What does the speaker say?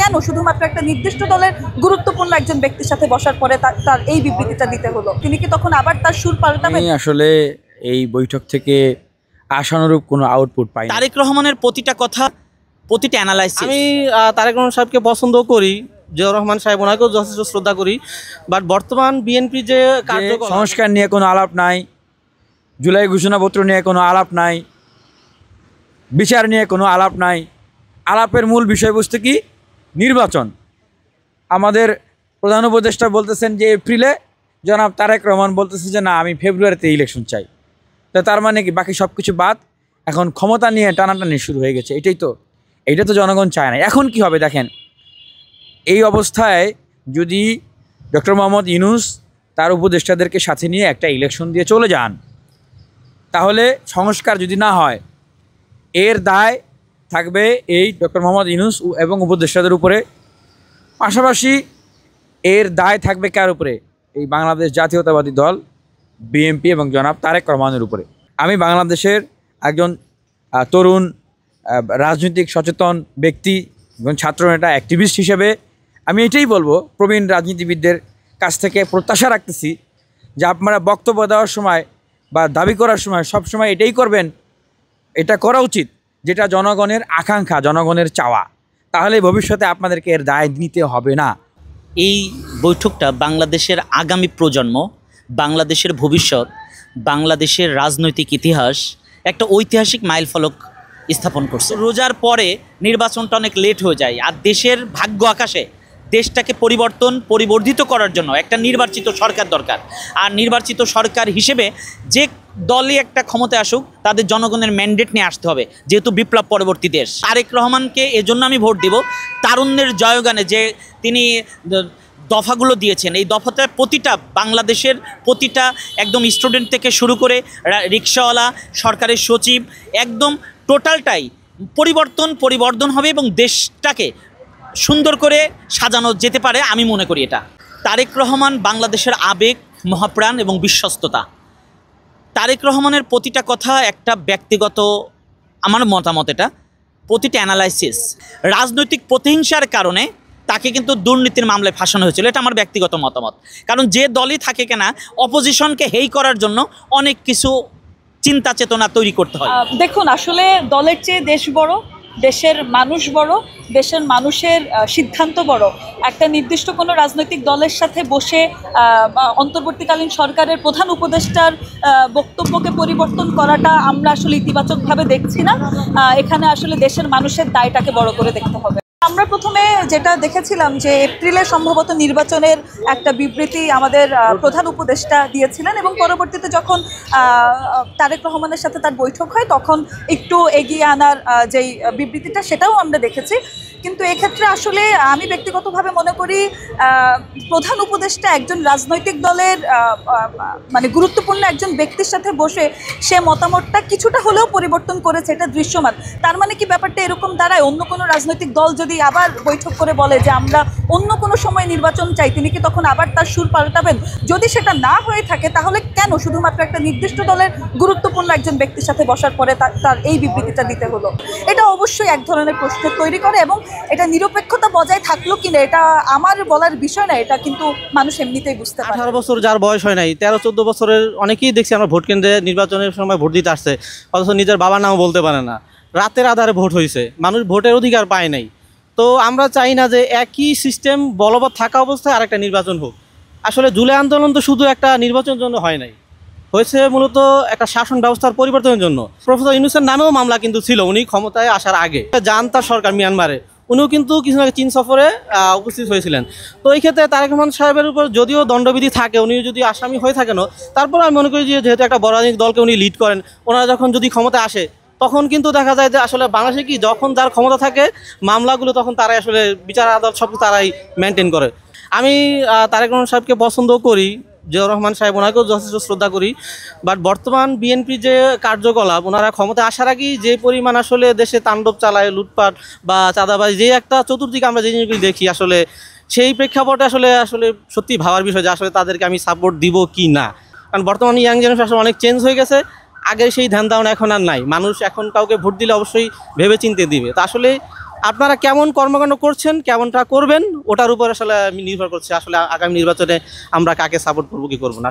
কেন শুধুমাত্র একটা নির্দিষ্ট দলের গুরুত্বপূর্ণ একজন ব্যক্তির সাথে বসার পরে তার এই বিবৃতিটা দিতে হলো? তিনি কি তখন আবার তার সুর পাল্টাবেন? আসলে এই বৈঠক থেকে আশানুরূপ কোনো আউটপুট পাই। তারেক রহমানের প্রতিটা কথা, প্রতিটা অ্যানালাইসিস, আমি তারেক রহমান সাহেবকে পছন্দ করি, জিয়াউর রহমান সাহেব ওনাকেও যথেষ্ট শ্রদ্ধা করি, বাট বর্তমান বিএনপি যে কার্যকলাপ, সংস্কার নিয়ে কোনো আলাপ নাই, জুলাই ঘোষণাপত্র নিয়ে কোনো আলাপ নাই, বিচার নিয়ে কোনো আলাপ নাই। আলাপের মূল বিষয়বস্তু কি? নির্বাচন। আমাদের প্রধান উপদেষ্টা বলতেছেন যে এপ্রিলে, জনাব তারেক রহমান বলতেছে যে না আমি ফেব্রুয়ারিতে ইলেকশন চাই। তো তার মানে কি বাকি সব কিছু বাদ, এখন ক্ষমতা নিয়ে টানাটানি শুরু হয়ে গেছে। এইটা তো জনগণ চায় না। এখন কি হবে দেখেন, এই অবস্থায় যদি ডক্টর মোহাম্মদ ইউনূস তার উপদেষ্টাদেরকে সাথে নিয়ে একটা ইলেকশন দিয়ে চলে যান, তাহলে সংস্কার যদি না হয় এর দায় থাকবে এই ডক্টর মোহাম্মদ ইউনূস এবং উপদেষ্টাদের উপরে। পাশাপাশি এর দায় থাকবে কার উপরে? এই বাংলাদেশ জাতীয়তাবাদী দল বিএনপি এবং জনাব তারেক রহমানের উপরে। আমি বাংলাদেশের একজন তরুণ রাজনৈতিক সচেতন ব্যক্তি এবং ছাত্রনেতা অ্যাক্টিভিস্ট হিসেবে আমি এটাই বলবো, প্রবীণ রাজনীতিবিদদের কাছ থেকে প্রত্যাশা রাখতেছি যে আপনারা বক্তব্য দেওয়ার সময় বা দাবি করার সময় সবসময় এটাই করবেন, এটা করা উচিত যেটা জনগণের আকাঙ্ক্ষা, জনগণের চাওয়া। তাহলে ভবিষ্যতে আপনাদেরকে এর দায় নিতে হবে না। এই বৈঠকটা বাংলাদেশের আগামী প্রজন্ম, বাংলাদেশের ভবিষ্যৎ, বাংলাদেশের রাজনৈতিক ইতিহাস একটা ঐতিহাসিক মাইলফলক স্থাপন করছে। রোজার পরে নির্বাচনটা অনেক লেট হয়ে যায়, আর দেশের ভাগ্য আকাশে দেশটাকে পরিবর্ধিত করার জন্য একটা নির্বাচিত সরকার দরকার। আর নির্বাচিত সরকার হিসেবে যে দলই একটা ক্ষমতায় আসুক, তাদের জনগণের ম্যান্ডেট নিয়ে আসতে হবে, যেহেতু বিপ্লব পরবর্তী দেশ। তারেক রহমানকে এজন্য আমি ভোট দিব, তারুণ্যের জয়গানে যে তিনি দফাগুলো দিয়েছেন, এই দফাতে প্রতিটা বাংলাদেশের প্রতিটা একদম স্টুডেন্ট থেকে শুরু করে রিক্সাওয়ালা, সরকারের সচিব, একদম টোটালটাই পরিবর্তন হবে এবং দেশটাকে সুন্দর করে সাজানো যেতে পারে, আমি মনে করি এটা। তারেক রহমান বাংলাদেশের আবেগ, মহাপ্রাণ এবং বিশ্বস্ততা। তারেক রহমানের প্রতিটা কথা একটা ব্যক্তিগত, আমার মতামত এটা, প্রতিটা অ্যানালাইসিস রাজনৈতিক প্রতিহিংসার কারণে তাকে কিন্তু দুর্নীতির মামলায় ফাঁসানো হয়েছিল, এটা আমার ব্যক্তিগত মতামত। কারণ যে দলই থাকে কেনা, অপোজিশনকে হেই করার জন্য অনেক কিছু চিন্তা চেতনা তৈরি করতে হয়। দেখুন, আসলে দলের চেয়ে দেশ বড়, দেশের মানুষ বড়, দেশের মানুষের সিদ্ধান্ত বড়। একটা নির্দিষ্ট কোনো রাজনৈতিক দলের সাথে বসে অন্তর্বর্তীকালীন সরকারের প্রধান উপদেষ্টার বক্তব্যকে পরিবর্তন করাটা আমরা আসলে ইতিবাচকভাবে দেখছি না। এখানে আসলে দেশের মানুষের দায়টাকে বড় করে দেখতে হবে। আমরা প্রথমে যেটা দেখেছিলাম যে এপ্রিলে সম্ভবত নির্বাচনের একটা বিবৃতি আমাদের প্রধান উপদেষ্টা দিয়েছিলেন, এবং পরবর্তীতে যখন তারেক রহমানের সাথে তার বৈঠক হয় তখন একটু এগিয়ে আনার যেই বিবৃতিটা সেটাও আমরা দেখেছি। কিন্তু এক্ষেত্রে আসলে আমি ব্যক্তিগতভাবে মনে করি প্রধান উপদেষ্টা একজন রাজনৈতিক দলের মানে গুরুত্বপূর্ণ একজন ব্যক্তির সাথে বসে সে মতামতটা কিছুটা হলেও পরিবর্তন করেছে, এটা দৃশ্যমান। তার মানে কি ব্যাপারটা এরকম দাঁড়ায়, অন্য কোনো রাজনৈতিক দল যদি আবার বৈঠক করে বলে যে আমরা অন্য কোনো সময় নির্বাচন চাই, তিনি কি তখন আবার তার সুর পাল্টাবেন? যদি সেটা না হয়ে থাকে তাহলে কেন শুধুমাত্র একটা নির্দিষ্ট দলের গুরুত্বপূর্ণ একজন ব্যক্তির সাথে বসার পরে তার এই বিবৃতিটা দিতে হলো? এটা অবশ্যই এক ধরনের প্রশ্ন তৈরি করে, এবং এটা নিরপেক্ষতা বজায় থাকলো কিনা এটা আমার বলার বিষয় না, এটা কিন্তু মানুষ এমনিতেই বুঝতে পারে। 18 বছর যার বয়স হয় নাই, 13-14 বছরের অনেকেই দেখছি আমরা ভোট কেন্দ্রে নির্বাচনের সময় ভোট দিতে আসছে, অথচ নিজের বাবার নামও বলতে পারে না। রাতের আধারে ভোট হয়েছে, মানুষ ভোটের অধিকার পায় নাই। তো আমরা চাই না যে একই সিস্টেম বলবৎ থাকা অবস্থায় আরেকটা নির্বাচন হোক। আসলে জুলাই আন্দোলন তো শুধু একটা নির্বাচনের জন্য হয় নাই, হয়েছে মূলত একটা শাসন ব্যবস্থার পরিবর্তনের জন্য। প্রফেসর ইউনূসের নামেও মামলা কিন্তু ছিল, উনি ক্ষমতায় আসার আগে যান তার সরকার মিয়ানমারে, উনিও কিন্তু কিছু আগে চীন সফরে উপস্থিত হয়েছিলেন। তো এই ক্ষেত্রে তারেক রহমান সাহেবের উপর যদিও দণ্ডবিধি থাকে, উনি যদি আসামি হয়ে থাকেনও, তারপর আমি মনে করি যে যেহেতু একটা বড় রাজনৈতিক দলকে উনি লিড করেন, ওনারা যখন যদি ক্ষমতা আসে তখন কিন্তু দেখা যায় যে আসলে বাংলাদেশে কি যখন যার ক্ষমতা থাকে মামলাগুলো তখন তারাই আসলে বিচার আদালত সব তারাই মেনটেন করে। আমি তারেক রহমান সাহেবকে পছন্দ করি, জিয়াউর রহমান সাহেব ওনাকেও যথেষ্ট শ্রদ্ধা করি, বাট বর্তমান বিএনপি যে কার্যকলাপ, ওনারা ক্ষমতা আসার আগেই যে পরিমাণ আসলে দেশে তাণ্ডব চালায়, লুটপাট বা চাঁদাবাজি, যে একটা চতুর্দিকে আমরা যে জিনিসগুলি দেখি, আসলে সেই প্রেক্ষাপটে আসলে সত্যি ভাবার বিষয় যে আসলে তাদেরকে আমি সাপোর্ট দিব কি না। কারণ বর্তমানে ইয়াং জেনারেশন আসলে অনেক চেঞ্জ হয়ে গেছে, আগের সেই ধ্যান ধারণা এখন আর নাই। মানুষ এখন কাউকে ভোট দিলে অবশ্যই ভেবে চিনতে দিবে। তা আসলে আপনারা কেমন কর্মকাণ্ড করছেন, কেমনটা করবেন, ওটার উপর আসলে নির্ভর করছে আসলে আগামী নির্বাচনে আমরা কাকে সাপোর্ট করবো কি করবো না।